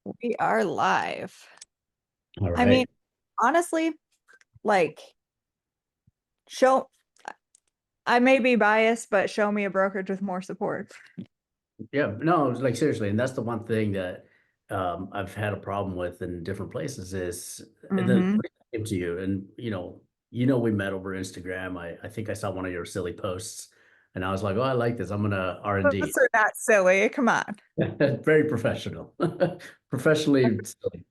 We are live. All I mean, right. honestly, like, show, I may be biased, but show me a brokerage with more support. Yeah, no, like seriously, and that's the one thing that I've had a problem with in different places is the Mm-hmm. came to you, and we met over Instagram. I think I saw one of your silly posts, and I was like, oh, I like this. I'm gonna R&D. Those are not silly. Come on. Very professional, professionally silly.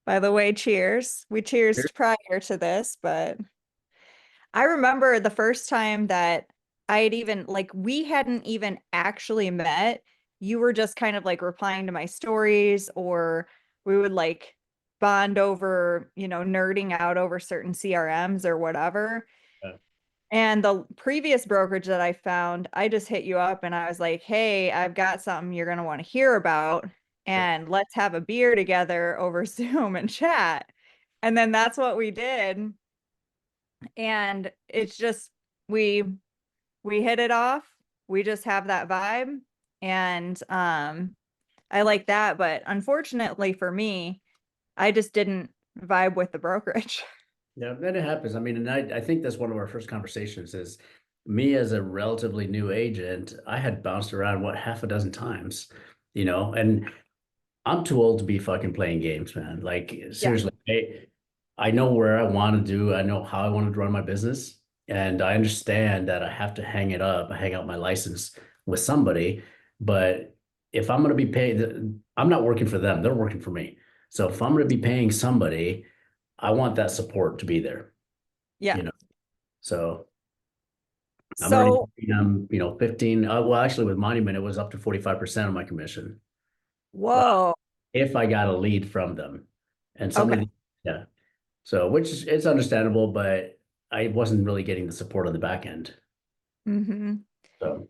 By the way, cheers. We cheersed prior to this, but I remember the first time that I had even, like, we hadn't even actually met. You were just kind of like replying to my stories, or we would like bond over, nerding out over certain CRMs or whatever. Yeah. And the previous brokerage that I found, I just hit you up and I was like, hey, I've got something you're going to want to hear about. Yep. And let's have a beer together over Zoom and chat. And then that's what we did. And it's just, we we hit it off. We just have that vibe. And I like that. But unfortunately for me, I just didn't vibe with the brokerage. Yeah, then it happens. I mean, and I think that's one of our first conversations is me as a relatively new agent. I had bounced around what half a dozen times, and I'm too old to be fucking playing games, man. Like Yeah. seriously, I know where I want to do, I know how I want to run my business, and I understand that I have to hang out my license with somebody. But if I'm going to be paid, I'm not working for them, they're working for me. So if I'm going to be paying somebody, I want that support to be there, Yeah. you know. So I'm already, So, 15. Well, actually, with Monument, it was up to 45% of my commission. whoa. If I got a lead from them. And some of Okay. the, yeah. So, which is it's understandable, but I wasn't really getting the support on the back end. Hmm. So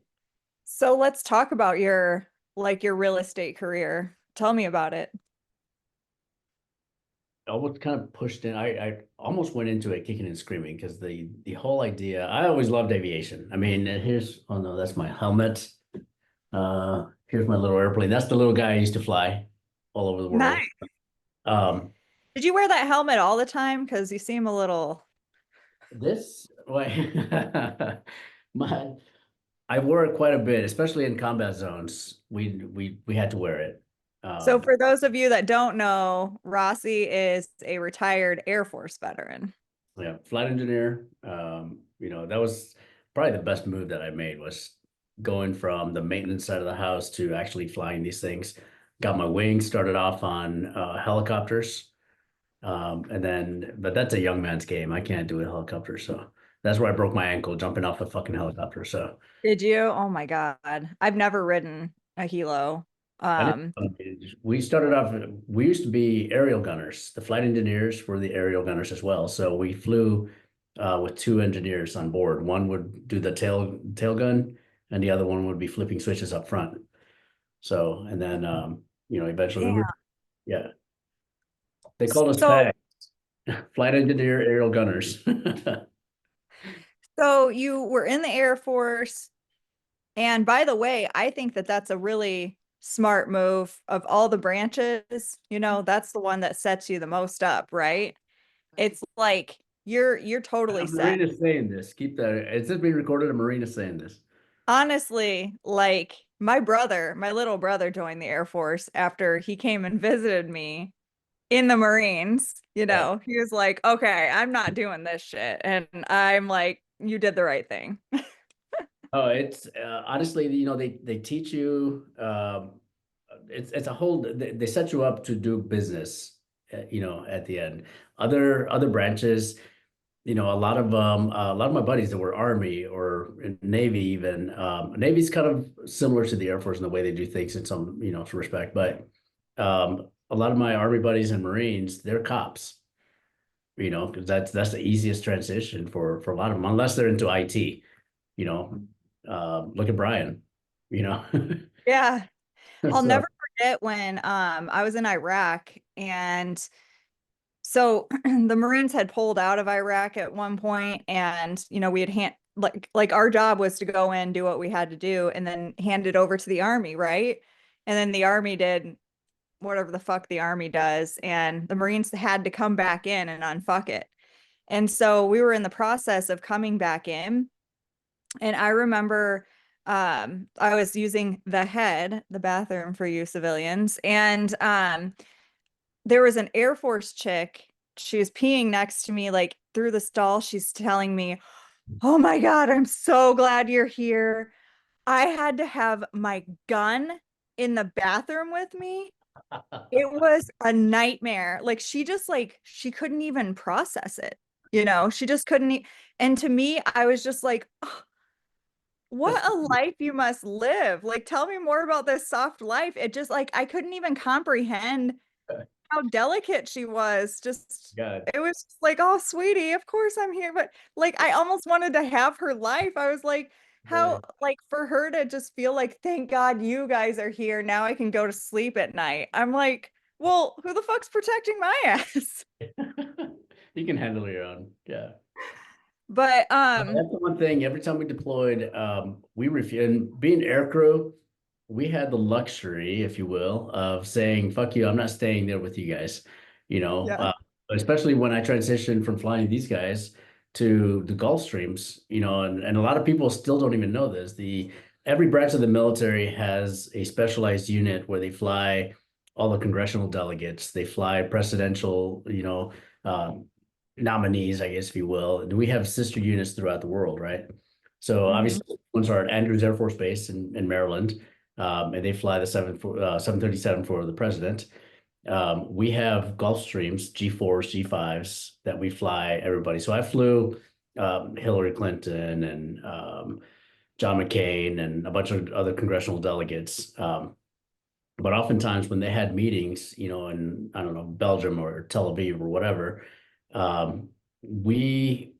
So let's talk about your real estate career. Tell me about it. I was kind of pushed in. I almost went into it kicking and screaming because the whole idea, I always loved aviation. I mean, oh no, that's my helmet. Here's my little airplane. That's the little guy I used to fly all over the world. Nice. Um, Did you wear that helmet all the time? Because you seem a little. this way, my I wore it quite a bit, especially in combat zones. We had to wear it. So Um, for those of you that don't know, Rossi is a retired Air Force veteran. yeah, flight engineer. That was probably the best move that I made was going from the maintenance side of the house to actually flying these things. Got my wings started off on helicopters, but that's a young man's game. I can't do a helicopter, so that's where I broke my ankle jumping off a fucking helicopter. So Did you? Oh my God. I've never ridden a helo. I didn't. Um, We started off. We used to be aerial gunners. The flight engineers were the aerial gunners as well. So we flew with two engineers on board. One would do the tail gun, and the other one would be flipping switches up front. So and then eventually we damn. were yeah. They called us So FAG, flight engineer aerial gunners. so you were in the Air Force. And by the way, I think that that's a really smart move of all the branches. That's the one that sets you the most up, right? It's like you're totally A set. Marine is saying this. Keep that. Is this being recorded? A Marine is saying this. Honestly, like my little brother joined the Air Force after he came and visited me in the Marines. Yeah. He was like, "Okay, I'm not doing this shit." And I'm like, "You did the right thing." Oh, it's honestly, they teach you. It's a whole. They set you up to do business. At the end, other branches. A lot of my buddies that were Army or in Navy, even Navy's kind of similar to the Air Force in the way they do things in some respect. But a lot of my Army buddies and Marines, they're cops. Because that's the easiest transition for a lot of them, unless they're into IT. You know, look at Brian. You know, Yeah. I'll so never forget when I was in Iraq, and so the Marines had pulled out of Iraq at one point, and we had like our job was to go in, do what we had to do, and then hand it over to the army, right? And then the army did whatever the fuck the Army does, and the Marines had to come back in and unfuck it. And so we were in the process of coming back in, and I remember I was using the head, the bathroom for you civilians, and there was an Air Force chick. She was peeing next to me, like through the stall. She's telling me, "Oh my God, I'm so glad you're here. I had to have my gun in the bathroom with me." It was a nightmare. Like she just like she couldn't even process it. She just couldn't. And to me, I was just like, "Oh, what a life you must live. Like, tell me more about this soft life." It just like I couldn't even comprehend how delicate she was. Just God. it was just like, "Oh, sweetie, of course I'm here." But like I almost wanted to have her life. I was like, how like for her to just feel like, "Thank God you guys are here. Now I can go to sleep at night." I'm like, well, who the fuck's protecting my ass? You can handle your own. Yeah. But That's the one thing. Every time we deployed, we refused. And being aircrew, we had the luxury, if you will, of saying, "Fuck you, I'm not staying there with you guys." You know, yeah. especially when I transitioned from flying these guys to the Gulf Streams. And a lot of people still don't even know this. The Every branch of the military has a specialized unit where they fly all the congressional delegates. They fly presidential, um, nominees, I guess, if you will. And we have sister units throughout the world, right? So Hmm. obviously, ones are at Andrews Air Force Base in Maryland, and they fly the 737 for the president. We have Gulfstreams, G4s, G5s that we fly everybody. So I flew Hillary Clinton and John McCain and a bunch of other congressional delegates. But oftentimes when they had meetings, in, I don't know, Belgium or Tel Aviv or whatever, we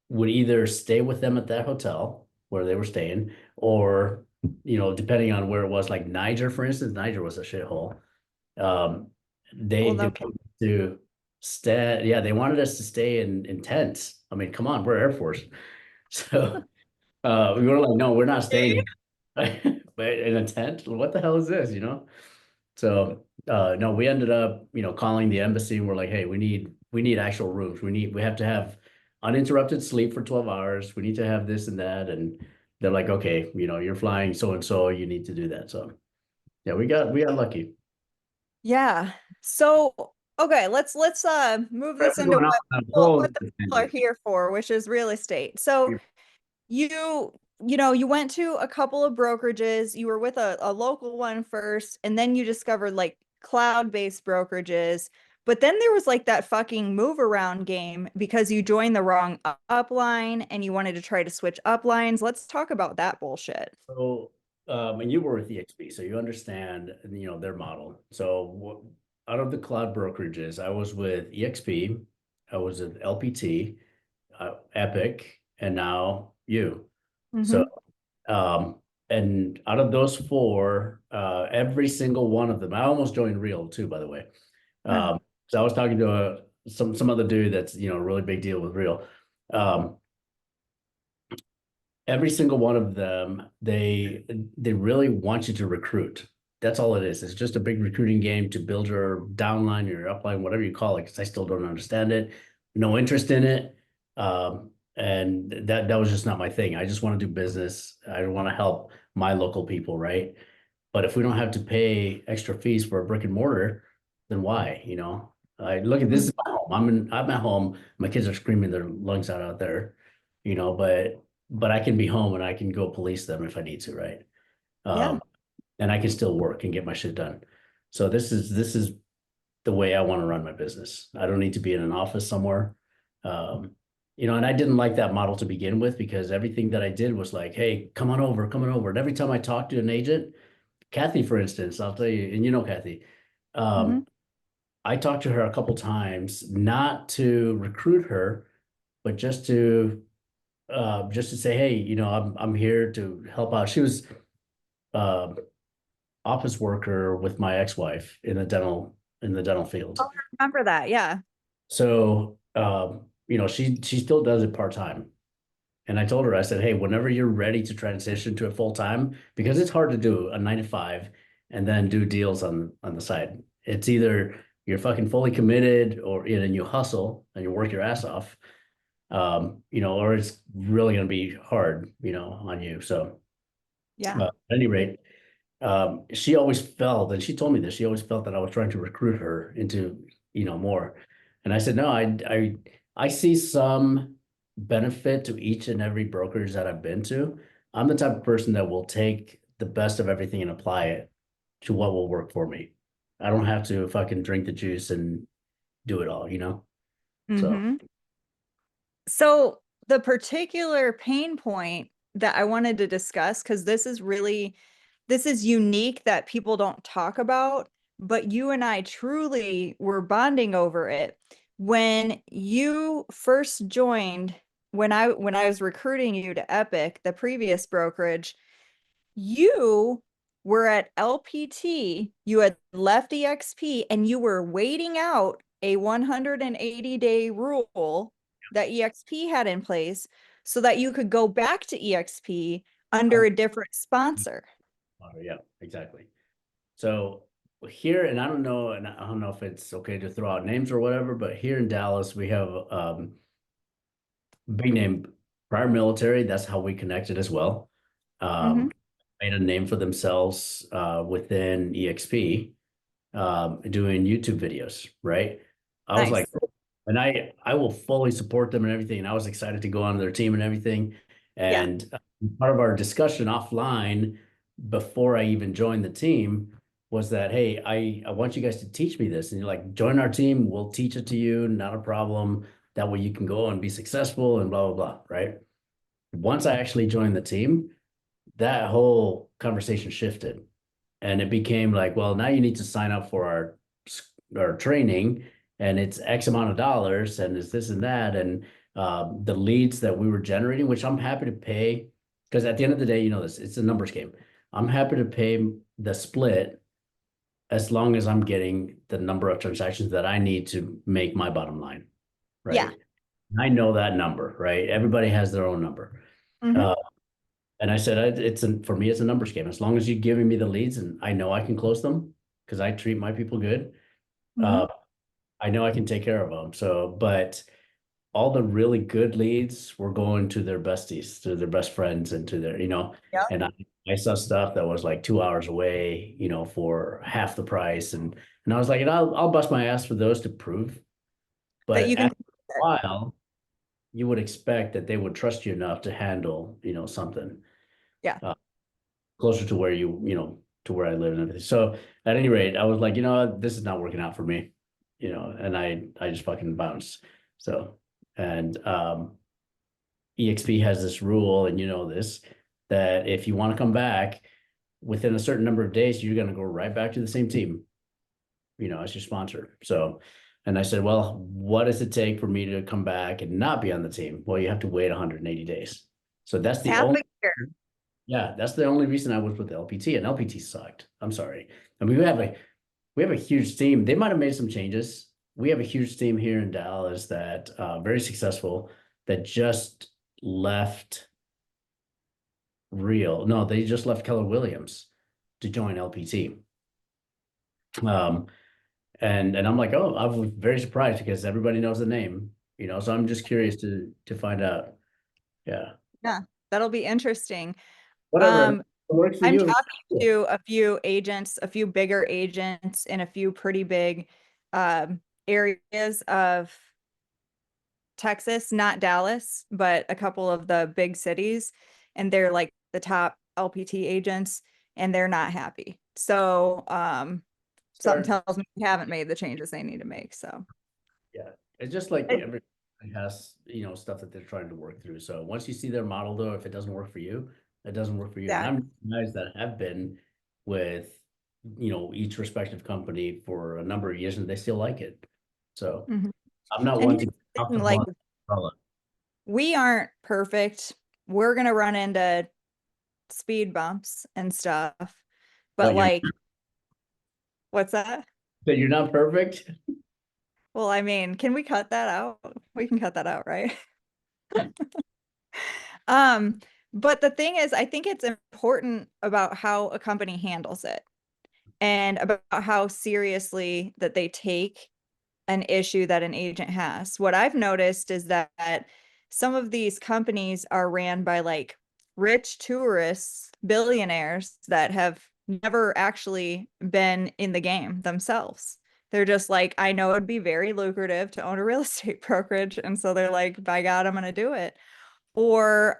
would either stay with them at that hotel where they were staying, or, depending on where it was, like Niger, for instance. Niger was a shithole. Um, Well, they no wanted to stay, yeah, they wanted us to stay in tents. I mean, come on, we're Air Force. So we were like, no, we're not staying kidding. here. But in a tent? What the hell is this? So no, we ended up, calling the embassy, and we're like, hey, we need actual rooms. We have to have uninterrupted sleep for 12 hours. We need to have this and that. And they're like, okay, you're flying so and so, you need to do that. So yeah, we got lucky. Yeah. So, okay, let's move Right, this we're into going off what on a people whole what the people are tangent. here for, which is real estate. So, you went to a couple of brokerages, you were with a local one first, and then you discovered like cloud-based brokerages. But then there was like that fucking move around game because you joined the wrong upline and you wanted to try to switch uplines. Let's talk about that bullshit. So, and you were with EXP, so you understand, their model. So, out of the cloud brokerages, I was with EXP, I was at LPT, Epic, and now you. So, Mm-hmm. um, and out of those four, every single one of them, I almost joined Real too, by the way. So I was talking to some other dude that's a really big deal with Real. Um, every single one of them, they really want you to recruit. That's all it is. It's just a big recruiting game to build your downline, your upline, whatever you call it, because I still don't understand it. No interest in it. And that was just not my thing. I just want to do business. I want to help my local people, right? But if we don't have to pay extra fees for a brick and mortar, then why? I look at this is my home. I'm at home. My kids are screaming their lungs out there, but I can be home and I can go police them if I need to, right? Yeah. Um, and I can still work and get my shit done. So this is the way I want to run my business. I don't need to be in an office somewhere. Um, and I didn't like that model to begin with because everything that I did was like, hey, come on over, come on over. And every time I talked to an agent, Kathy, for instance, I'll tell you, and Kathy, Mm-hmm. um, I talked to her a couple times, not to recruit her, but just to say, hey, I'm here to help out. She was uh, office worker with my ex-wife in the dental field. Oh, I remember that. Yeah. So she still does it part-time. And I told her, I said, hey, whenever you're ready to transition to a full-time, because it's hard to do a 9 to 5 and then do deals on the side. It's either you're fucking fully committed or and you hustle and you work your ass off, or it's really going to be hard, on you. So, Yeah. at any rate, she always felt, and she told me this, she always felt that I was trying to recruit her into, more. And I said, no, I see some benefit to each and every brokerage that I've been to. I'm the type of person that will take the best of everything and apply it to what will work for me. I don't have to fucking drink the juice and do it all. So, Mm-hmm. So the particular pain point that I wanted to discuss, because this is unique that people don't talk about, but you and I truly were bonding over it. When you first joined, when I was recruiting you to Epic, the previous brokerage, you were at LPT, you had left EXP, and you were waiting out a 180-day rule that EXP had in place so that you could go back to EXP under oh, a different sponsor. yeah, exactly. So here, and I don't know if it's okay to throw out names or whatever, but here in Dallas, we have big name prior military. That's how we connected as well. Hmm. Um, Made a name for themselves within EXP, doing YouTube videos, right? I was like, Nice. and I will fully support them and everything. And I was excited to go on their team and everything. Yeah. And part of our discussion offline before I even joined the team was that, hey, I want you guys to teach me this. And you're like, join our team, we'll teach it to you, not a problem. That way you can go and be successful and blah, blah, blah, right? Once I actually joined the team, that whole conversation shifted and it became like, well, now you need to sign up for our training, and it's X amount of dollars, and it's this and that, and the leads that we were generating, which I'm happy to pay, because at the end of the day, this it's a numbers game. I'm happy to pay the split as long as I'm getting the number of transactions that I need to make my bottom line, Yeah. right? I know that number, right? Everybody has their own number. Hmm. Uh, and I said, for me, it's a numbers game. As long as you're giving me the leads and I know I can close them because I treat my people good, Hmm. uh, I know I can take care of them. So, but all the really good leads were going to their besties, to their best friends, and to their. Yeah. And I saw stuff that was like 2 hours away, for half the price, and I was like, I'll bust my ass for those to prove. That But you can. after a while, you would expect that they would trust you enough to handle, something. Yeah. Uh, Closer to where to where I live and everything. So at any rate, I was like, this is not working out for me, and I just fucking bounced. So, and EXP has this rule, and this, that if you want to come back within a certain number of days, you're going to go right back to the same team, as your sponsor. So, and I said, well, what does it take for me to come back and not be on the team? Well, you have to wait 180 days. So that's the Half only a year. Yeah, that's the only reason I was with LPT, and LPT sucked. I'm sorry. I mean, we have a huge team. They might have made some changes. We have a huge team here in Dallas that very successful that just left Real. No, they just left Keller Williams to join LPT. Um, and I'm like, oh, I was very surprised because everybody knows the name, so I'm just curious to find out. Yeah. Yeah. That'll be interesting. Whatever. It Um, works for I'm you. talking to a few agents, a few bigger agents in a few pretty big areas of Texas, not Dallas, but a couple of the big cities. And they're like the top LPT agents, and they're not happy. So something Fair. tells me they haven't made the changes they need to make. So Yeah, it's just like it- everybody has, stuff that they're trying to work through. So once you see their model, though, if it doesn't work for you, it doesn't work for you. And that. I'm guys that have been with, each respective company for a number of years and they still like it. So Mhm. I'm not And one here's to get the thing, comfortable like on the umbrella. we aren't perfect. We're gonna run into speed bumps and stuff. But But like, what's that? you're not perfect. Well, I mean, can we cut that out? We can cut that out, right? Um, but the thing is, I think it's important about how a company handles it. and about how seriously that they take an issue that an agent has. What I've noticed is that some of these companies are ran by like rich tourists, billionaires that have never actually been in the game themselves. They're just like, I know it'd be very lucrative to own a real estate brokerage. And so they're like, by God, I'm going to do it. Or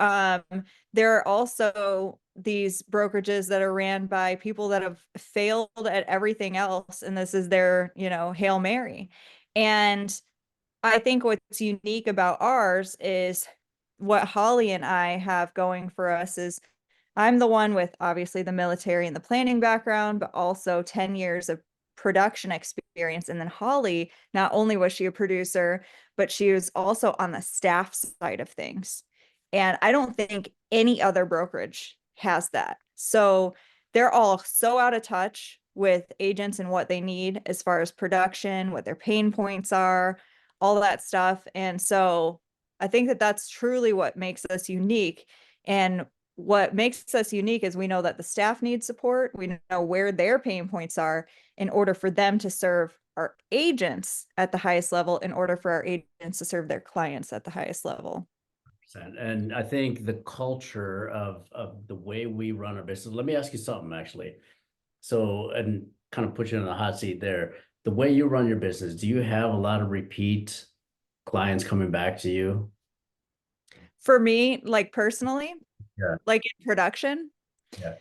there are also these brokerages that are ran by people that have failed at everything else, and this is their, Hail Mary. And I think what's unique about ours is what Holly and I have going for us is I'm the one with obviously the military and the planning background, but also 10 years of production experience. And then Holly, not only was she a producer, but she was also on the staff side of things. And I don't think any other brokerage has that. So they're all so out of touch with agents and what they need as far as production, what their pain points are, all that stuff. And so I think that that's truly what makes us unique. And what makes us unique is we know that the staff needs support. We know where their pain points are in order for them to serve our agents at the highest level, in order for our agents to serve their clients at the highest level. And I think the culture of the way we run our business. Let me ask you something actually. So, and kind of put you in the hot seat there. The way you run your business, do you have a lot of repeat clients coming back to you? For me, like personally, Yeah. like in production, Yeah.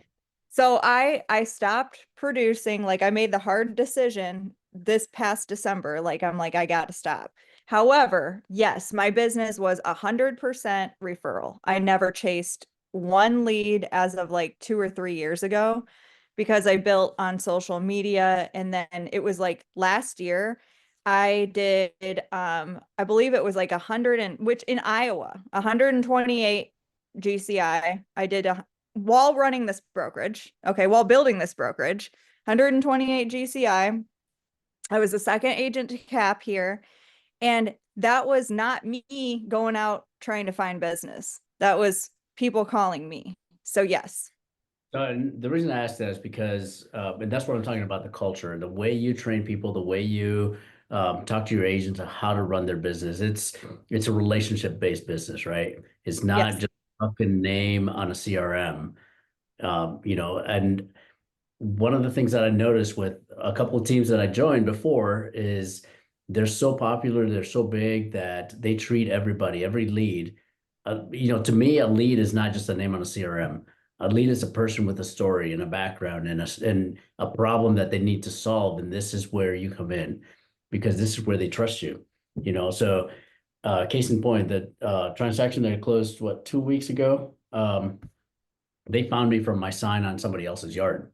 so I stopped producing, like I made the hard decision this past December. Like I'm like, I gotta stop. However, yes, my business was 100% referral. I never chased one lead as of like 2 or 3 years ago because I built on social media. And then it was like last year I did I believe it was like 100 and which in Iowa, 128 GCI. I did while running this brokerage, okay, while building this brokerage, 128 GCI. I was the second agent to cap here. And that was not me going out trying to find business. That was people calling me. So, yes. And the reason I ask that is because, and that's what I'm talking about, the culture, the way you train people, the way you talk to your agents on how to run their business. It's a relationship-based business, right? It's not Yes. just a fucking name on a CRM. And one of the things that I noticed with a couple of teams that I joined before is they're so popular, they're so big that they treat everybody, every lead. To me, a lead is not just a name on a CRM. A lead is a person with a story and a background and a problem that they need to solve. And this is where you come in because this is where they trust you. So case in point, that transaction that I closed, what, 2 weeks ago, they found me from my sign on somebody else's yard,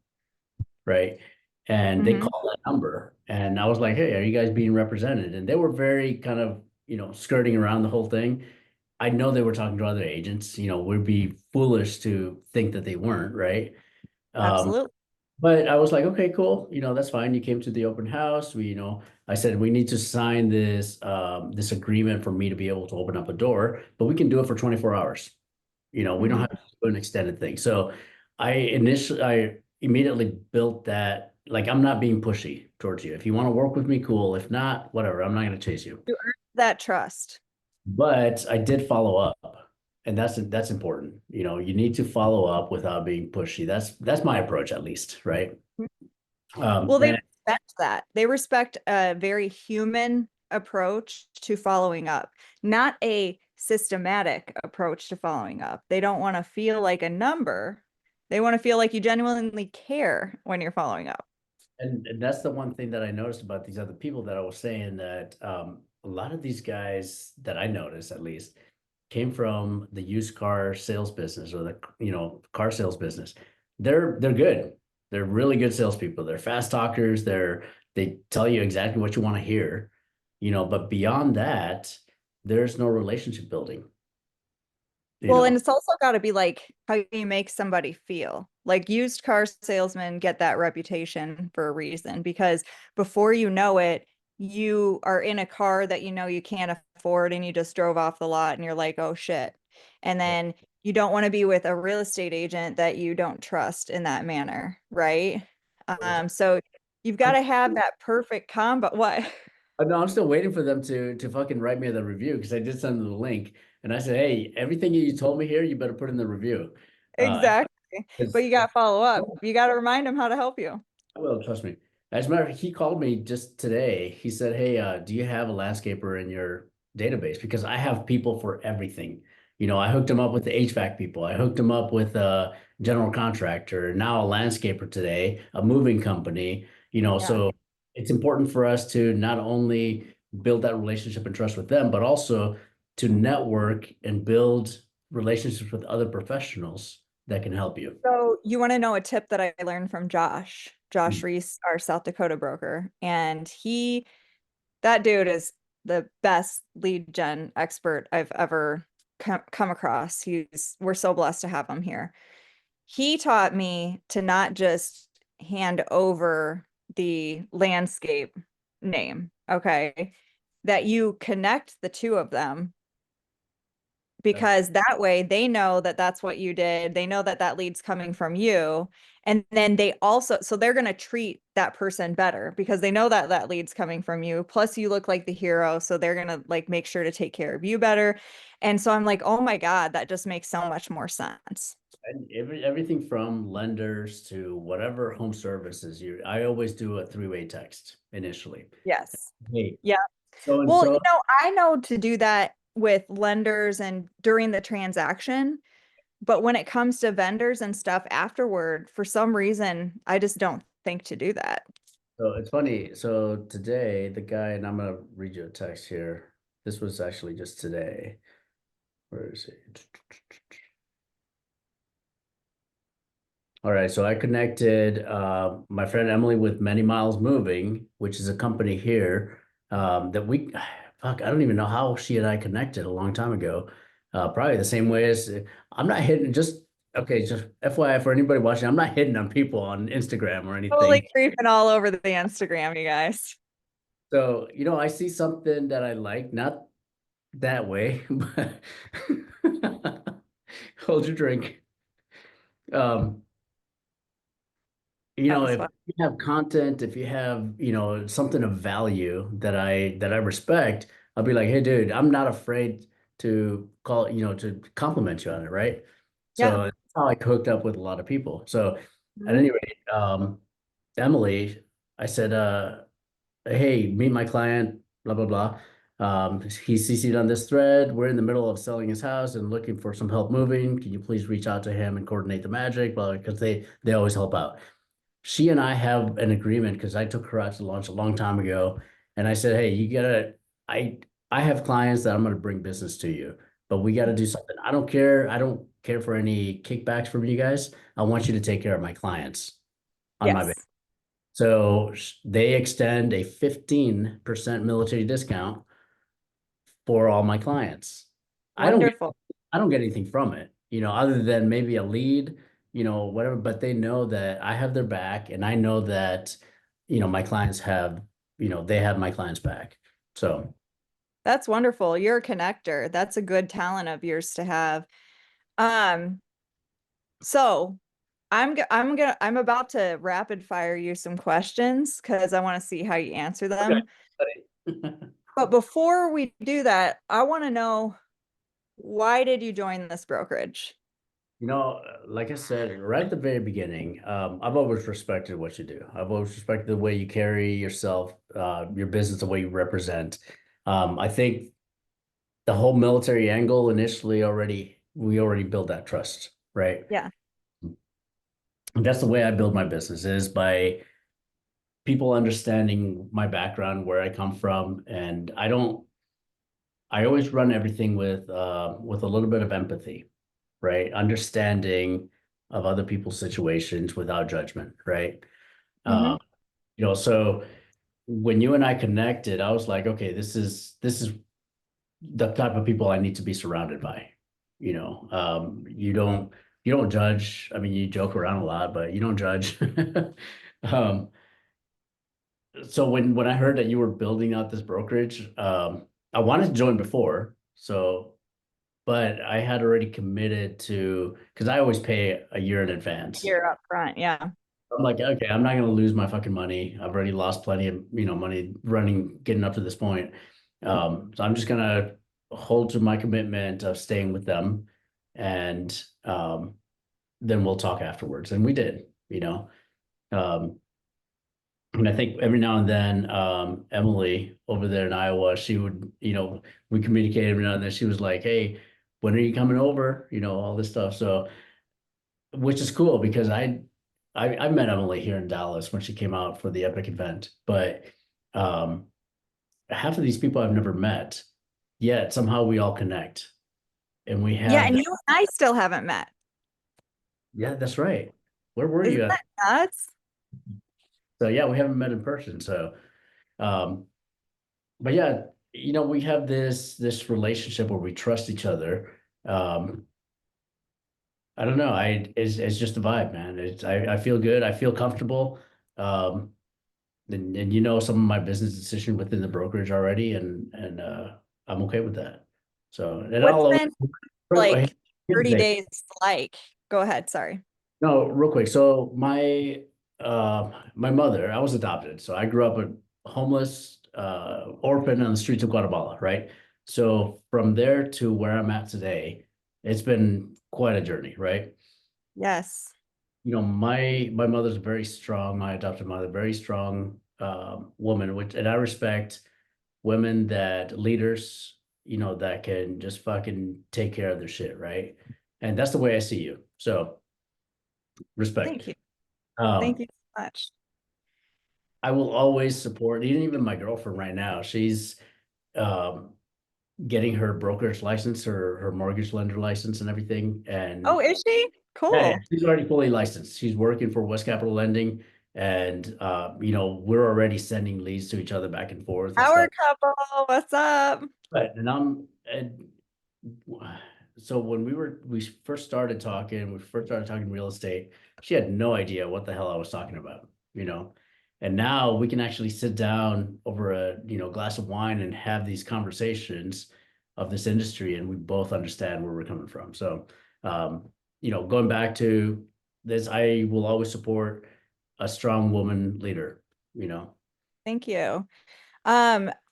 right? And they Hmm. called that number, and I was like, "Hey, are you guys being represented?" And they were very kind of, skirting around the whole thing. I know they were talking to other agents. We'd be foolish to think that they weren't, right? Um, Absolutely. but I was like, okay, cool. That's fine. You came to the open house. I said we need to sign this agreement for me to be able to open up a door, but we can do it for 24 hours. We don't Hmm. have to do an extended thing. So I immediately built that. Like, I'm not being pushy towards you. If you want to work with me, cool. If not, whatever. I'm not going to chase you. You earn that trust. But I did follow up, and that's important. You need to follow up without being pushy. That's my approach, at least, right? Well, they And respect that. They respect a very human approach to following up, not a systematic approach to following up. They don't want to feel like a number. They want to feel like you genuinely care when you're following up. and that's the one thing that I noticed about these other people that I was saying that a lot of these guys that I noticed, at least, came from the used car sales business or the car sales business. They're good. They're really good salespeople. They're fast talkers. They tell you exactly what you want to hear, but beyond that, there's no relationship building, you Well, and know. it's also got to be like how you make somebody feel. Like used car salesmen get that reputation for a reason because before you know it, you are in a car that you know you can't afford and you just drove off the lot and you're like, oh shit. And then you don't want to be with a real estate agent that you don't trust in that manner, right? So you've got I'm, to have that perfect combo. What? no, I'm still waiting for them to fucking write me the review because I did send them the link and I said, hey, everything you told me here, you better put in the review. Uh, Exactly. But 'Cause you got to follow up. You got to remind them how to help you. I will, trust me. As a matter of fact, he called me just today. He said, hey, do you have a landscaper in your database? Because I have people for everything. I hooked him up with the HVAC people. I hooked him up with a general contractor, now a landscaper today, a moving company, Yeah. so it's important for us to not only build that relationship and trust with them, but also to network and build relationships with other professionals that can help you. So you want to know a tip that I learned from Josh Reese, our South Dakota broker. And that dude is the best lead gen expert I've ever come across. We're so blessed to have him here. He taught me to not just hand over the landscape name, okay? That you connect the two of them because that way they know that that's what you did. They know that that lead's coming from you. And then so they're going to treat that person better because they know that that lead's coming from you. Plus, you look like the hero. So they're going to like make sure to take care of you better. And so I'm like, oh my God, that just makes so much more sense. And everything from lenders to whatever home services I always do a three-way text initially. Yes. Hey, Yeah. so and Well, so. I know to do that with lenders and during the transaction, but when it comes to vendors and stuff afterward, for some reason, I just don't think to do that. So it's funny. So today, the guy, and I'm gonna read you a text here. This was actually just today. Where is it? All right, so I connected my friend Emily with Many Miles Moving, which is a company here that fuck, I don't even know how she and I connected a long time ago. Probably the same way as I'm not hitting, just FYI for anybody watching, I'm not hitting on people on Instagram or Totally anything. creeping all over the Instagram, you guys. So, I see something that I like, not that way, but hold your drink. Um, That was if fun. you have content, if you have, something of value that I respect, I'll be like, hey, dude, I'm not afraid to to compliment you on it, right? Yeah. So that's how I hooked up with a lot of people. So at Mhm. any rate, Emily, I said, hey, meet my client, blah, blah, blah. He's CC'd on this thread. We're in the middle of selling his house and looking for some help moving. Can you please reach out to him and coordinate the magic? Blah, because they always help out. She and I have an agreement because I took her out to lunch a long time ago, and I said, "Hey, I I have clients that I'm going to bring business to you, but we got to do something. I don't care. I don't care for any kickbacks from you guys. I want you to take care of my clients on my behalf." Yes. So they extend a 15% military discount for all my clients. I don't get Wonderful. I don't get anything from it, other than maybe a lead, whatever, but they know that I have their back and I know that, my clients have, they have my clients back. So, That's wonderful. You're a connector. That's a good talent of yours to have. Um, so I'm about to rapid fire you some questions because I want to see how you answer okay. them. But before we do that, I want to know why did you join this brokerage? Like I said, right at the very beginning, I've always respected what you do. I've always respected the way you carry yourself, your business, the way you represent. I think the whole military angle initially we already built that trust, right? Yeah. And that's the way I build my business is by people understanding my background, where I come from, and I always run everything with a little bit of empathy, right? Understanding of other people's situations without judgment, right? Hmm. Uh, so when you and I connected, I was like, okay, this is the type of people I need to be surrounded by. You don't judge. I mean, you joke around a lot, but you don't judge. Um, so when I heard that you were building out this brokerage, I wanted to join before, but I had already committed to because I always pay a year in advance. You're up front. Yeah. I'm like, okay, I'm not gonna lose my fucking money. I've already lost plenty of, money running, getting up to this point. So I'm just gonna hold to my commitment of staying with them, and then we'll talk afterwards. And we did. Um, and I think every now and then, Emily over there in Iowa, she would, we communicated every now and then. She was like, "Hey, when are you coming over?" All this stuff. So, which is cool because I met Emily here in Dallas when she came out for the Epic event, but um, half of these people I've never met, yet somehow we all connect, and we Yeah, have and that. you and I still haven't met. Yeah, that's right. Where were Isn't you at? that nuts? So yeah, we haven't met in person. So, um, but yeah, we have this relationship where we trust each other. Um, I don't know. It's just a vibe, man. I feel good. I feel comfortable. Um, and some of my business decision within the brokerage already, and I'm okay with that. So, and What's I'll been I like hate to 30 say, days like? Go ahead, sorry. no, real quick. So my mother, I was adopted, so I grew up a homeless orphan on the streets of Guatemala, right? So from there to where I'm at today, it's been quite a journey, right? Yes. My mother's very strong, my adopted mother, very strong woman, and I respect women that leaders, that can just fucking take care of their shit, right? And that's the way I see you. So respect. Thank you. Thank Um, you so much. I will always support, even my girlfriend right now, she's um getting her brokerage license, her mortgage lender license and everything. Oh, And is she? yeah, Cool. she's already fully licensed. She's working for West Capital Lending, and we're already sending leads to each other back and forth and Power stuff. couple. What's up? But and so when we first started talking, we first started talking real estate, she had no idea what the hell I was talking about. And now we can actually sit down over a glass of wine and have these conversations of this industry, and we both understand where we're coming from. So, going back to this, I will always support a strong woman leader, you know. Thank you.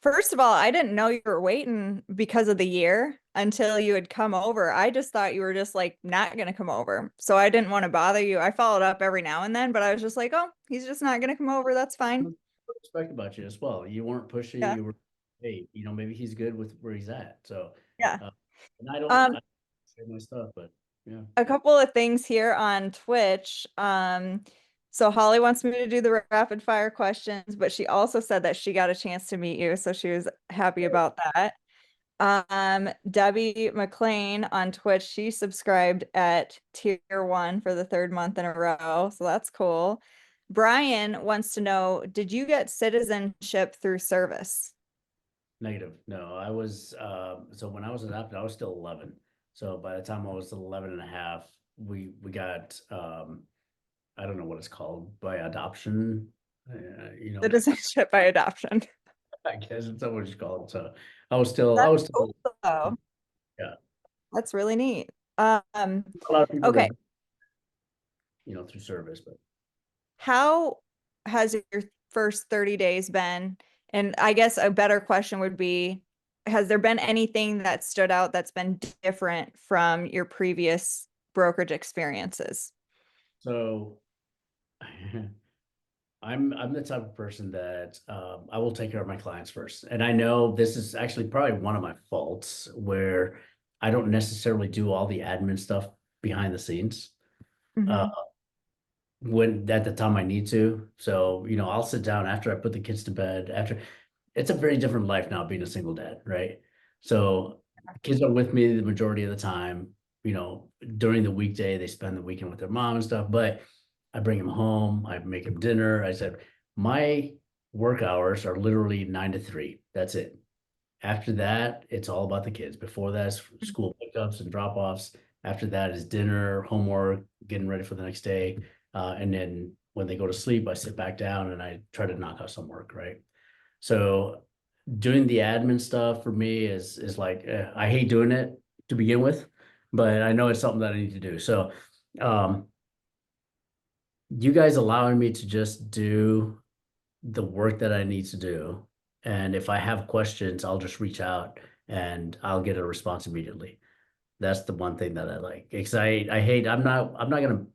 First of all, I didn't know you were waiting because of the year until you had come over. I just thought you were just like not gonna come over. So I didn't want to bother you. I followed up every now and then, but I was just like, oh, he's just not gonna come over. That's fine. Respect about you as well. You weren't pushy. Yeah. You were, hey, maybe he's good with where he's at. So, Yeah. uh, and I Um, say my stuff, but yeah, a couple of things here on Twitch. So Holly wants me to do the rapid fire questions, but she also said that she got a chance to meet you, so she was happy about that. Debbie McLean on Twitch, she subscribed at tier 1 for the third month in a row, so that's cool. Brian wants to know, did you get citizenship through service? negative. No, I was, so when I was adopted, I was still 11. So by the time I was 11 and a half, we got, I don't know what it's called, by adoption, uh, you know, Citizenship by adoption. I guess it's what it's called. So I That's was cool still, though. yeah, That's really neat. Um, a lot of people okay. that, through service, but. How has your first 30 days been? And I guess a better question would be, has there been anything that stood out that's been different from your previous brokerage experiences? So I'm the type of person that I will take care of my clients first. And I know this is actually probably one of my faults where I don't necessarily do all the admin stuff behind the scenes uh, Hmm. when at the time I need to. So, I'll sit down after I put the kids to bed. After it's a very different life now being a single dad, right? So kids are with me the majority of the time. During the weekday, they spend the weekend with their mom and stuff, but I bring them home, I make them dinner. I said, my work hours are literally 9 to 3. That's it. After that, it's all about the kids. Before that is school pickups and drop offs. After that is dinner, homework, getting ready for the next day. And then when they go to sleep, I sit back down and I try to knock out some work, right? So doing the admin stuff for me is like I hate doing it to begin with, but I know it's something that I need to do. So um you guys allowing me to just do the work that I need to do. And if I have questions, I'll just reach out and I'll get a response immediately. That's the one thing that I like. Because I hate, I'm not gonna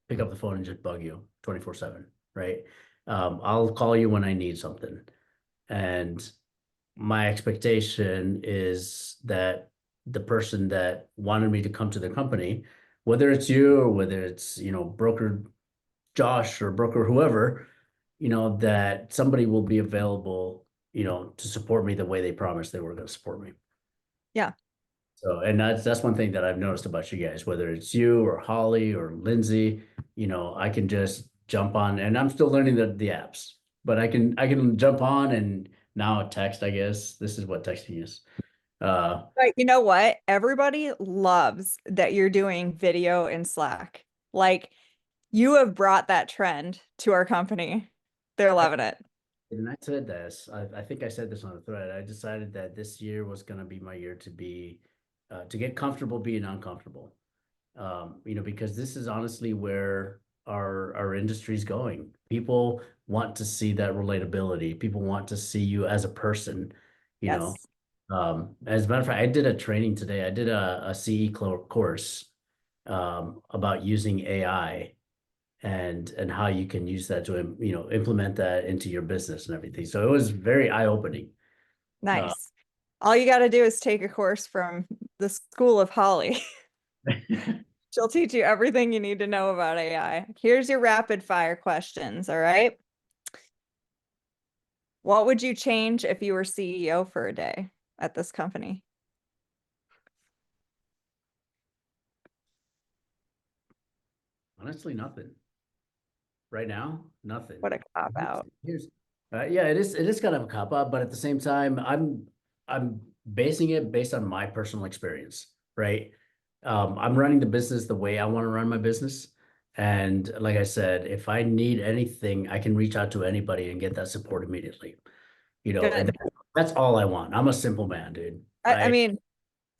pick up the phone and just bug you 24/7, right? I'll call you when I need something. And my expectation is that the person that wanted me to come to the company, whether it's you or whether it's, broker Josh or broker whoever, that somebody will be available, to support me the way they promised they were going to support me. Yeah. So, and that's one thing that I've noticed about you guys, whether it's you or Holly or Lindsay, I can just jump on, and I'm still learning the apps, but I can jump on and now text, I guess. This is what texting is. But you know what? Everybody loves that you're doing video in Slack. Like you have brought that trend to our company. They're I, loving it. and I said this, I think I said this on the thread. I decided that this year was going to be my year to get comfortable being uncomfortable. Because this is honestly where our industry is going. People want to see that relatability. People want to see you as a person, you know. Yes. As a matter of fact, I did a training today. I did a CE course about using AI and how you can use that to implement that into your business and everything. So it was very eye-opening. Uh, Nice. All you got to do is take a course from the School of Holly. She'll teach you everything you need to know about AI. Here's your rapid fire questions, all right? What would you change if you were CEO for a day at this company? Honestly, nothing. Right now, nothing. What a cop Here's, out. here's yeah, it is kind of a cop out, but at the same time, I'm basing it based on my personal experience, right? I'm running the business the way I want to run my business. And like I said, if I need anything, I can reach out to anybody and get that support immediately. And Good. that's all I want. I'm a simple man, dude. I mean,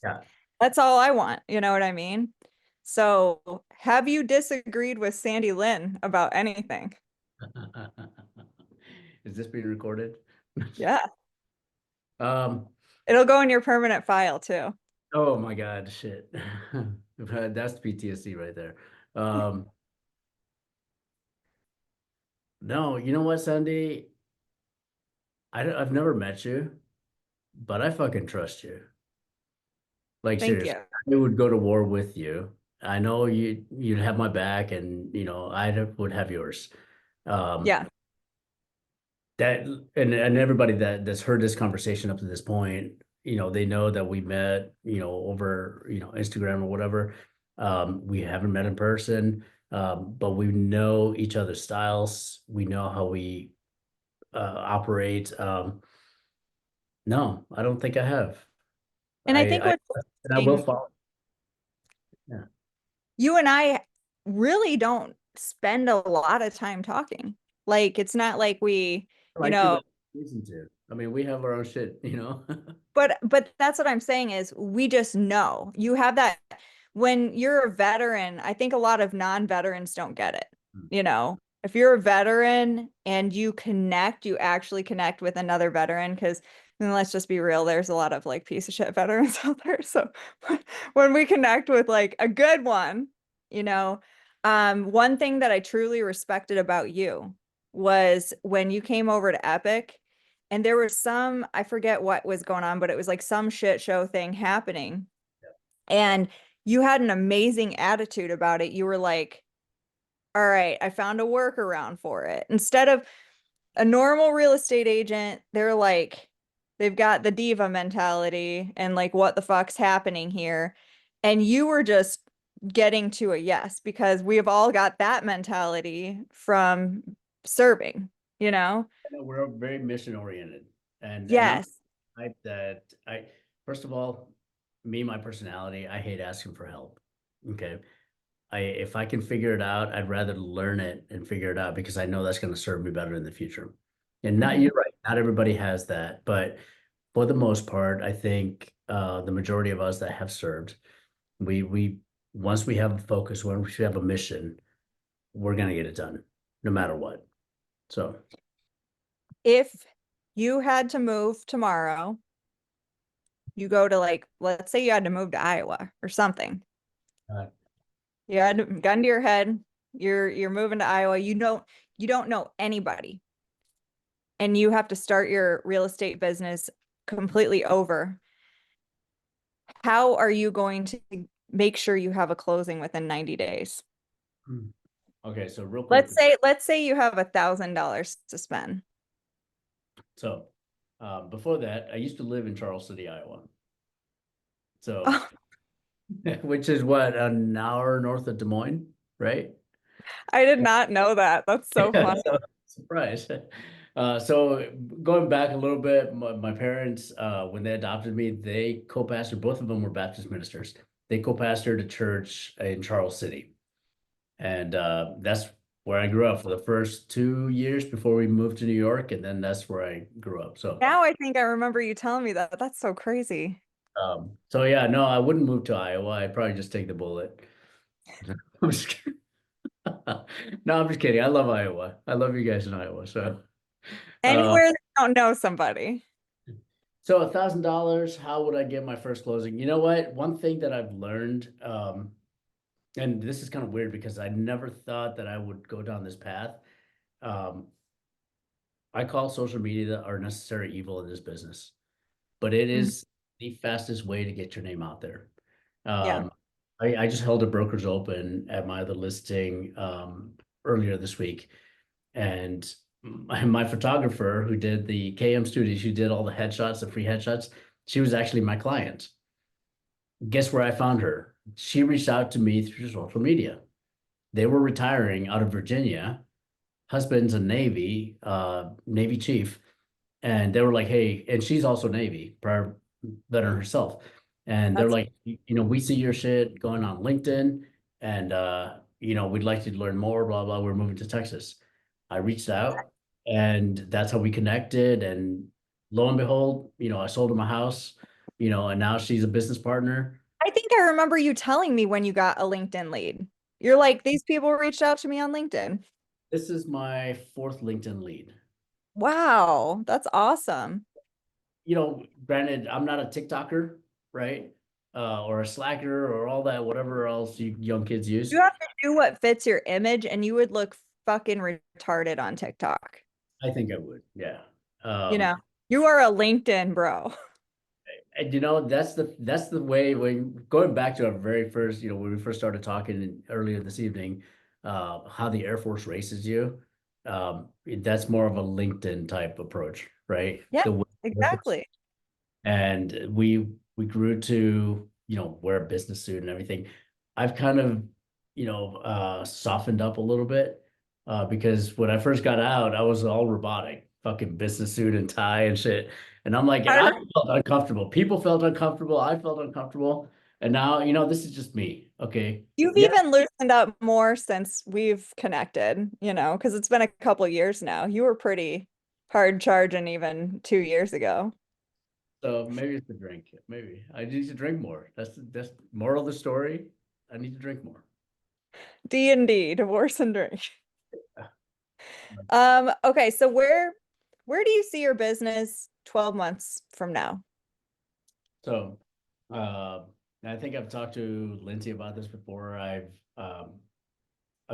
Yeah. that's all I want. You know what I mean? So, have you disagreed with Sandy Lynn about anything? Is this being recorded? Yeah. Um, It'll go in your permanent file too. Oh my God, shit. That's PTSD right there. Um, no, you know what, Sandy? I've never met you, but I fucking trust you. Like Thank seriously, you. I would go to war with you. I know you'd have my back, and would have yours. Um, Yeah. that and everybody that's heard this conversation up to this point, they know that we met, over, Instagram or whatever. We haven't met in person, but we know each other's styles. We know how we operate. No, I don't think I have. And I think I what's and I will interesting, follow. Yeah, you and I really don't spend a lot of time talking. Like, it's not like we, I you like you, know, but reason to. I mean, we have our own shit, but that's what I'm saying is we just know. You have that when you're a veteran, I think a lot of non-veterans don't get it. You know, if you're a veteran and you connect, you actually connect with another veteran because then let's just be real, there's a lot of like piece of shit veterans out there. So when we connect with like a good one, you know, one thing that I truly respected about you was when you came over to Epic and there was some, I forget what was going on, but it was like some shit show thing happening. And you had an amazing attitude about it. You were like, all right, I found a workaround for it. Instead of a normal real estate agent, they're like, they've got the diva mentality and like, what the fuck's happening here? And you were just getting to a yes because we have all got that mentality from serving, you know? I know we're very mission oriented, and I'm Yes. the type that first of all, my personality, I hate asking for help. Okay, if I can figure it out, I'd rather learn it and figure it out because I know that's going to serve me better in the future. And not Mhm. you're right, not everybody has that, but for the most part, I think the majority of us that have served, we once we have a focus, once we have a mission, we're gonna get it done. no matter what. So If you had to move tomorrow, you go to like, let's say you had to move to Iowa or something. uh, You had a gun to your head, you're moving to Iowa, you don't know anybody, and you have to start your real estate business completely over. How are you going to make sure you have a closing within 90 days? okay, so real quick, Let's say you have $1,000 to spend. so before that, I used to live in Charles City, Iowa. So Oh, which is what, an hour north of Des Moines, right? I did not know that. That's so Yeah, funny. so surprise. So going back a little bit, my parents, when they adopted me, they co-pastored, both of them were Baptist ministers. They co-pastored a church in Charles City. And that's where I grew up for the first 2 years before we moved to New York. And then that's where I grew up. So, Now I think I remember you telling me that. That's so crazy. so yeah, no, I wouldn't move to Iowa. I'd probably just take the bullet. I'm just kidding. No, I'm just kidding. I love Iowa. I love you guys in Iowa. Uh, Anywhere that you don't know somebody. so $1,000, how would I get my first closing? You know what? One thing that I've learned, and this is kind of weird because I never thought that I would go down this path. Um, I call social media our necessary evil in this business, but it Mhm. is the fastest way to get your name out there. Yeah. Um, I just held a brokerage open at my other listing earlier this week, and my photographer who did the KM studios, who did all the headshots, the free headshots, she was actually my client. Guess where I found her? She reached out to me through social media. They were retiring out of Virginia. Husband's a Navy chief, and they were like, "Hey," and she's also Navy, prior veteran herself. And they're That's like, we see your shit going on LinkedIn, and we'd like to learn more, blah blah. We're moving to Texas. I reached out, and that's how we connected. And lo and behold, I sold her my house, and now she's a business partner. I think I remember you telling me when you got a LinkedIn lead. You're like, these people reached out to me on LinkedIn. This is my fourth LinkedIn lead. Wow, that's awesome. Granted, I'm not a TikToker, right? Or a Slacker or all that, whatever else you young kids use. You have to do what fits your image, and you would look fucking retarded on TikTok. I think I would, yeah. You know, Um, you are a LinkedIn bro. and that's the way, when going back to our very first, when we first started talking earlier this evening, how the Air Force races you. That's more of a LinkedIn type approach, right? Yeah, The way Air Force. exactly. And we grew to wear a business suit and everything. I've kind of softened up a little bit, because when I first got out I was all robotic, fucking business suit and tie and shit, and I'm like, and I I re- felt uncomfortable, people felt uncomfortable, I felt uncomfortable, and now this is just me. Okay, You've yeah. even loosened up more since we've connected, because it's been a couple years now. You were pretty hard charging even 2 years ago. So maybe it's the drink, maybe I need to drink more. That's moral of the story. I need to drink more. D&D, divorce and drink. Okay, so where do you see your business 12 months from now? So, uh, I think I've talked to Lindsay about this before. I'm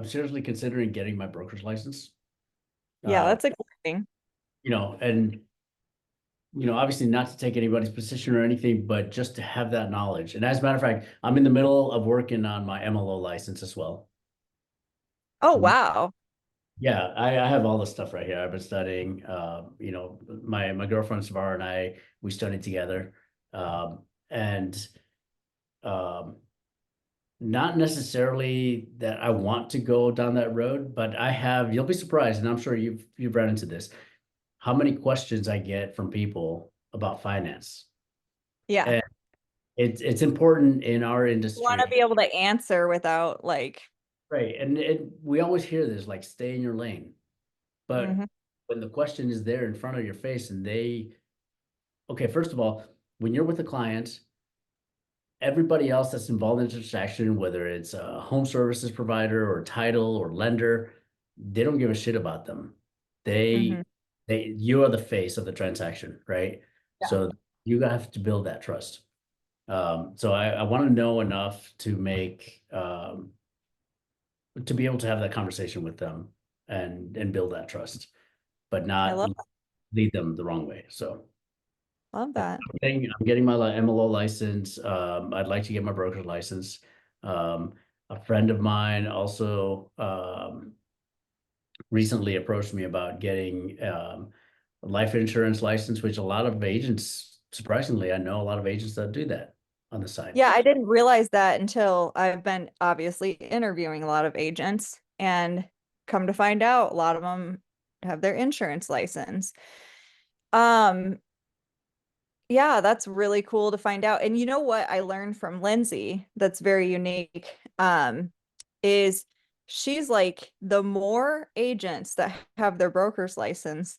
seriously considering getting my broker's license. Yeah, Uh, that's exciting. and obviously not to take anybody's position or anything, but just to have that knowledge. And as a matter of fact, I'm in the middle of working on my MLO license as well. Oh, wow. Yeah, I have all this stuff right here. I've been studying. My girlfriend Savara and we studied together, and um, not necessarily that I want to go down that road, but you'll be surprised, and I'm sure you've run into this, how many questions I get from people about finance. Yeah. And it's important in our You want to industry, be able to answer without like, right? And we always hear this, like, stay in your lane. But mhm. when the question is there in front of your face, and okay, first of all, when you're with a client, everybody else that's involved in the transaction, whether it's a home services provider or title or lender, they don't give a shit about them. Hmm. You are the face of the transaction, right? Yeah. So you have to build that trust. So I want to know enough to make to be able to have that conversation with them and build that trust, but I not love lead them the wrong way. So love that. I'm getting my MLO license. I'd like to get my broker's license. A friend of mine also recently approached me about getting a life insurance license, which a lot of agents, surprisingly, I know a lot of agents that do that on the side. Yeah, I didn't realize that until I've been obviously interviewing a lot of agents and come to find out a lot of them have their insurance license. Um, yeah, that's really cool to find out. And you know what I learned from Lindsay that's very unique, is she's like the more agents that have their broker's license,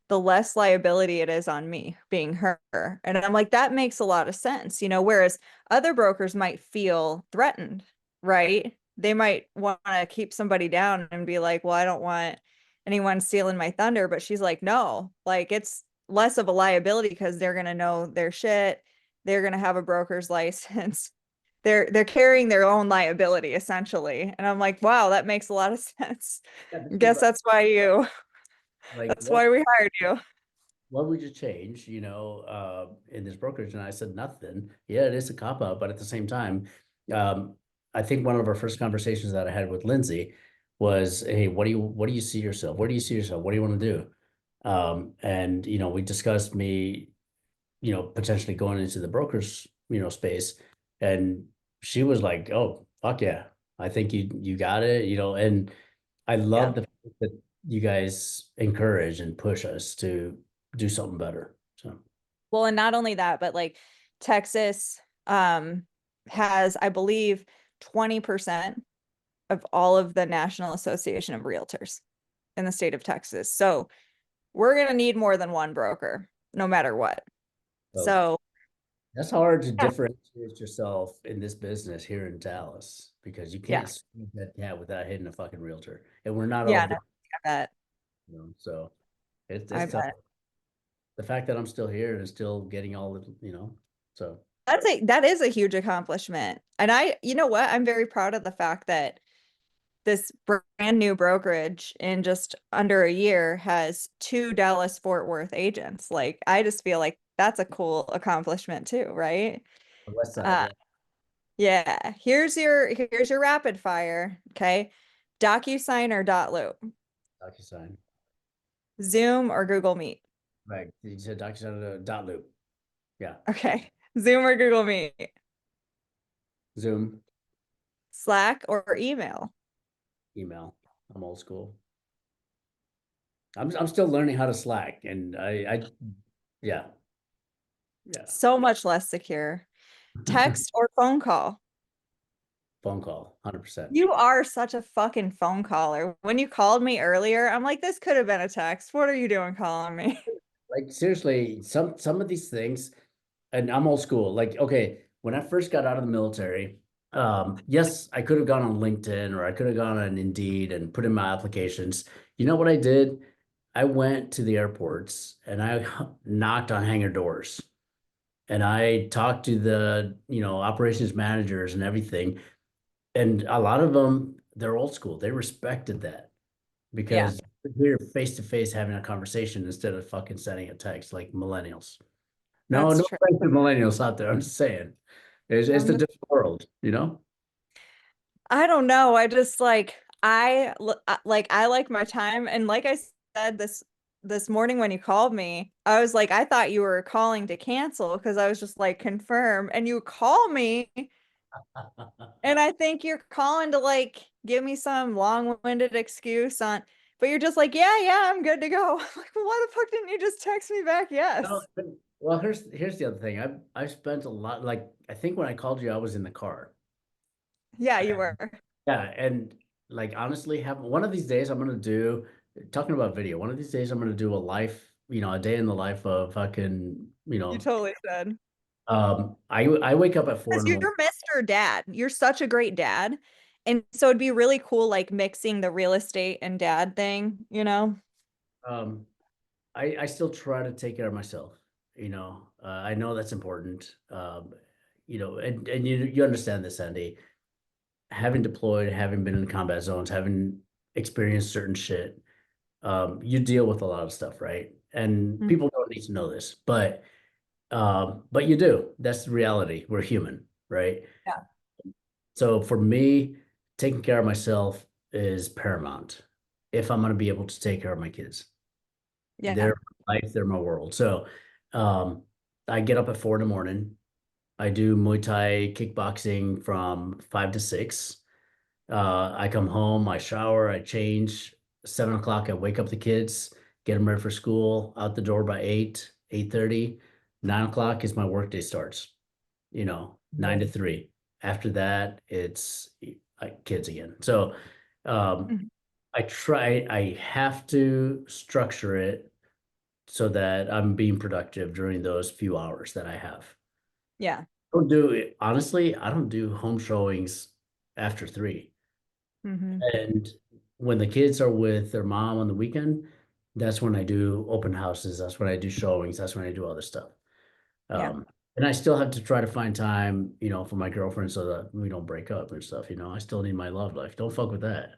the less liability it is on me being her. And I'm like, that makes a lot of sense, whereas other brokers might feel threatened, right? They might want to keep somebody down and be like, well, I don't want anyone stealing my thunder. But she's like, no, like it's less of a liability because they're gonna know their shit. They're gonna have a broker's license. They're carrying their own liability essentially. And I'm like, wow, that makes a lot of sense. Yeah, I this is guess like that's why we hired you. what would you change, in this brokerage? And I said, nothing. Yeah, it is a cop out, but at the same time, um, I think one of our first conversations that I had with Lindsay was, hey, what do you see yourself? Where do you see yourself? What do you want to do? And we discussed me, potentially going into the brokers, space. And she was like, oh, fuck yeah. I think you got it, and I Yeah. love the fact that you guys encourage and push us to do something better. So Well, and not only that, but like Texas has, I believe, 20% of all of the National Association of Realtors in the state of Texas. So we're going to need more than one broker, no matter what. so So, that's hard to yeah, differentiate yourself in this business here in Dallas because you yeah, can't squeeze that cat without hitting a fucking realtor. And we're not all yeah, no, good, I bet. so I it's tough. bet. The fact that I'm still here and still getting all the, so That is a huge accomplishment. And you know what? I'm very proud of the fact that this brand new brokerage in just under a year has two Dallas Fort Worth agents. Like, I just feel like that's a cool accomplishment too, right? the west side, Uh, yeah, yeah. Here's your rapid fire. Okay. DocuSign or dot loop, DocuSign. Zoom or Google Meet. Right. You said DocuSign dot loop. Yeah. Okay. Zoom or Google Meet, Zoom, Slack or email. email. I'm old school. I'm still learning how to Slack, and yeah, yeah. So much less secure. Text or phone call. Phone call, 100%. You are such a fucking phone caller. When you called me earlier, I'm like, this could have been a text. What are you doing calling me? Like seriously, some of these things, and I'm old school. Like, okay, when I first got out of the military, yes, I could have gone on LinkedIn or I could have gone on Indeed and put in my applications. You know what I did? I went to the airports and I knocked on hangar doors and I talked to the, operations managers and everything. And a lot of them, they're old school. They respected that Yeah, because we're face to face having a conversation instead of fucking sending a text like millennials. No, that's no true. offense to millennials out there. I'm just saying, it's a Um, different world. I don't know. I just like I like my time, and like I said this morning when you called me, I was like, I thought you were calling to cancel because I was just like confirm, and you call me, and I think you're calling to like give me some long-winded excuse on, but you're just like, yeah, yeah, I'm good to go. I'm like, well, why the fuck didn't you just text me back? No, Yes. well, here's the other thing. I've spent a lot. Like I think when I called you, I was in the car. Yeah, you were. Yeah, and like honestly, have one of these days I'm gonna do talking about video. One of these days I'm gonna do a life, a day in the life of fucking, You totally said. I wake up at 4 Because in the morning. you're Mr. Dad. You're such a great dad. And so it'd be really cool, like mixing the real estate and dad thing, you know? Um, I still try to take care of myself, I know that's important. And you understand this, Andy, having deployed, having been in combat zones, having experienced certain shit, you deal with a lot of stuff, right? And Mm. people don't need to know this, but you do. That's the reality. We're human, right? Yeah. So for me, taking care of myself is paramount if I'm going to be able to take care of my kids. Yeah. They're my life, they're my world. So um, I get up at 4 in the morning. I do Muay Thai kickboxing from 5 to 6. I come home, I shower, I change. 7 o'clock, I wake up the kids, get them ready for school, out the door by 8, 8:30. 9 o'clock is my workday starts, 9 to 3. After that, it's kids again. So um, Mhm. I have to structure it so that I'm being productive during those few hours that I have. Yeah. Don't do it. Honestly, I don't do home showings after 3. Hmm. And when the kids are with their mom on the weekend, that's when I do open houses. That's when I do showings. That's when I do other stuff. Yeah. And I still have to try to find time, for my girlfriend so that we don't break up and stuff. I still need my love life. Don't fuck with that.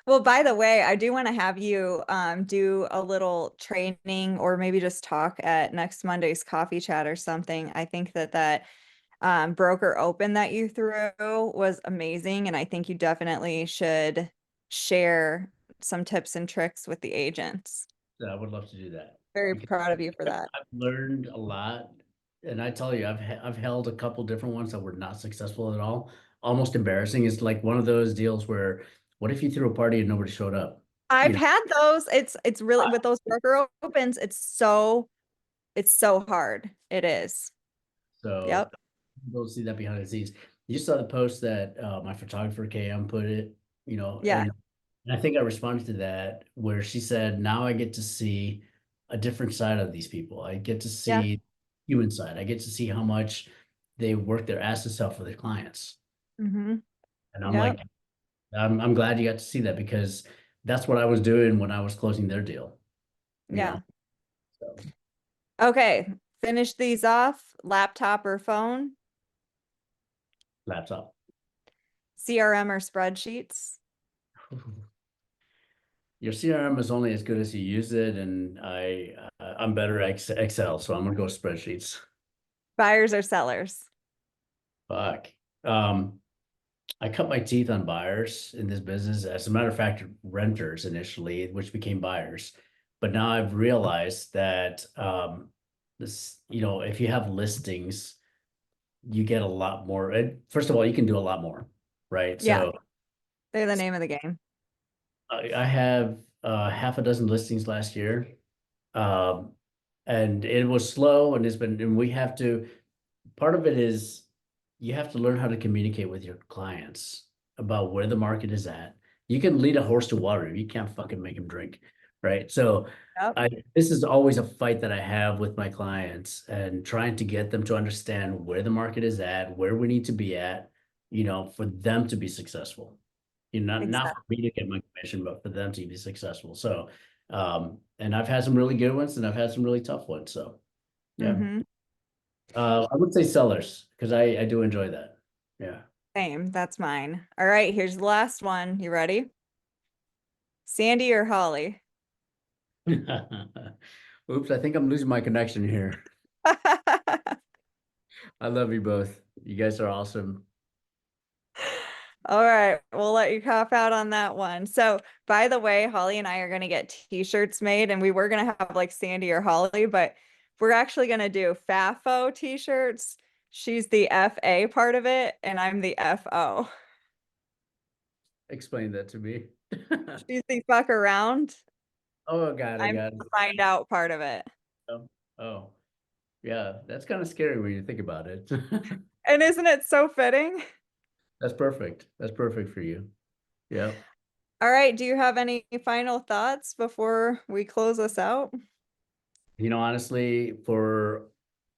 Well, by the way, I do want to have you do a little training or maybe just talk at next Monday's coffee chat or something. I think that broker open that you threw was amazing, and I think you definitely should share some tips and tricks with the agents. So I would love to do that Very because proud of you for that. I've learned a lot. And I tell you, I've held a couple different ones that were not successful at all. Almost embarrassing. It's like one of those deals where, what if you threw a party and nobody showed up? I've You know, had those. It's really with those broker opens, it's so hard. It is. so Yep. we'll see that behind the scenes. You saw the post that my photographer KM put it, Yeah. and I think I responded to that where she said, now I get to see a different side of these people. I get to Yeah. see human side. I get to see how much they work their asses off for their clients. Mm-hmm. And I'm like, Yep. I'm glad you got to see that because that's what I was doing when I was closing their deal, you know. Yeah. So Okay. Finish these off. Laptop or phone, laptop. CRM or spreadsheets, Your CRM is only as good as you use it, and I'm better at Excel, so I'm gonna go spreadsheets. buyers or sellers. Fuck. Um, I cut my teeth on buyers in this business. As a matter of fact, renters initially, which became buyers. But now I've realized that if you have listings, you get a lot more. And first of all, you can do a lot more, right? Yeah. So They're the name of the game. I have half a dozen listings last year. Um, and it was slow and we have to part of it is you have to learn how to communicate with your clients about where the market is at. You can lead a horse to water. You can't fucking make him drink, right? So Yep. this is always a fight that I have with my clients and trying to get them to understand where the market is at, where we need to be at, for them to be successful. Not for Exactly. me to get my commission, but for them to be successful. So, and I've had some really good ones and I've had some really tough ones. So, yeah. Mm-hmm. I would say sellers because I do enjoy that. Yeah. Same. That's mine. All right. Here's the last one. You ready? Sandy or Holly? Oops, I think I'm losing my connection here. I love you both. You guys are awesome. All right, we'll let you cop out on that one. So, by the way, Holly and I are going to get t-shirts made, and we were going to have like Sandy or Holly, but we're actually going to do FAFO t-shirts. She's the FA part of it, and I'm the FO. Explain that to me. She's the fuck around. Oh God, I I'm got the it. find out part of it. Oh, yeah, that's kind of scary when you think about it. And isn't it so fitting? That's perfect. That's perfect for you. Yep. All right, do you have any final thoughts before we close this out? Honestly, for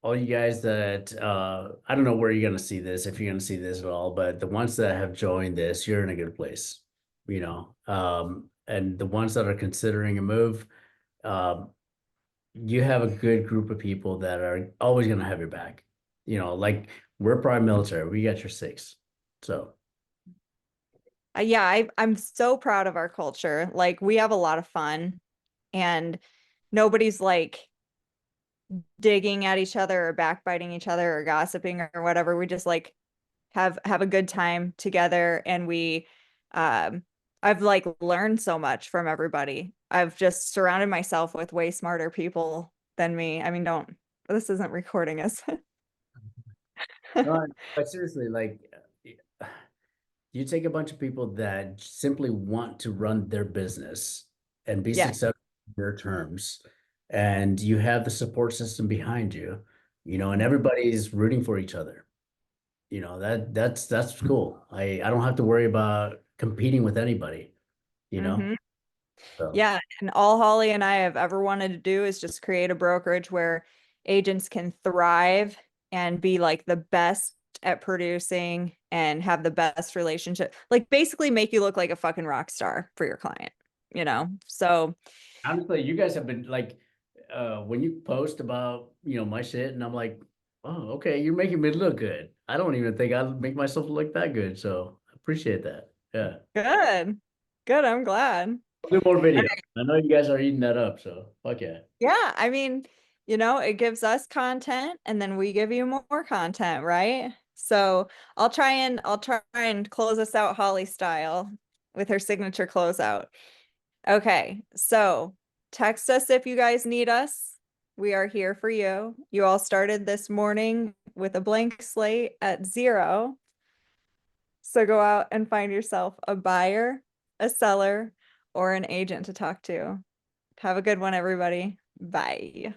all you guys that I don't know where you're gonna see this, if you're gonna see this at all, but the ones that have joined this, you're in a good place, you know. And the ones that are considering a move, um, you have a good group of people that are always gonna have your back. You know, like we're prime military, we got your six. So Yeah, I'm so proud of our culture. Like we have a lot of fun and nobody's like digging at each other or backbiting each other or gossiping or whatever. We just like have a good time together and we I've like learned so much from everybody. I've just surrounded myself with way smarter people than me. I mean, don't this isn't recording us. no, but seriously, like you take a bunch of people that simply want to run their business and be Yeah. successful on their terms, and you have the support system behind you, you know, and everybody's rooting for each other. You know, that's cool. I don't have to worry about competing with anybody, you know. Hmm. So Yeah, and all Holly and I have ever wanted to do is just create a brokerage where agents can thrive and be like the best at producing and have the best relationship. Like basically make you look like a fucking rock star for your client, you know? So, honestly, you guys have been like when you post about, you know, my shit and I'm like, oh, okay, you're making me look good. I don't even think I make myself look that good. So I appreciate that. Yeah. good. Good, I'm glad. I'll do more videos. I know you guys are eating that up, so fuck yeah. Yeah, I mean, you know, it gives us content and then we give you more content, right? So I'll try and close us out Holly style with her signature closeout. Okay, so text us if you guys need us. We are here for you. You all started this morning with a blank slate at 0. So go out and find yourself a buyer, a seller, or an agent to talk to. Have a good one, everybody. Bye.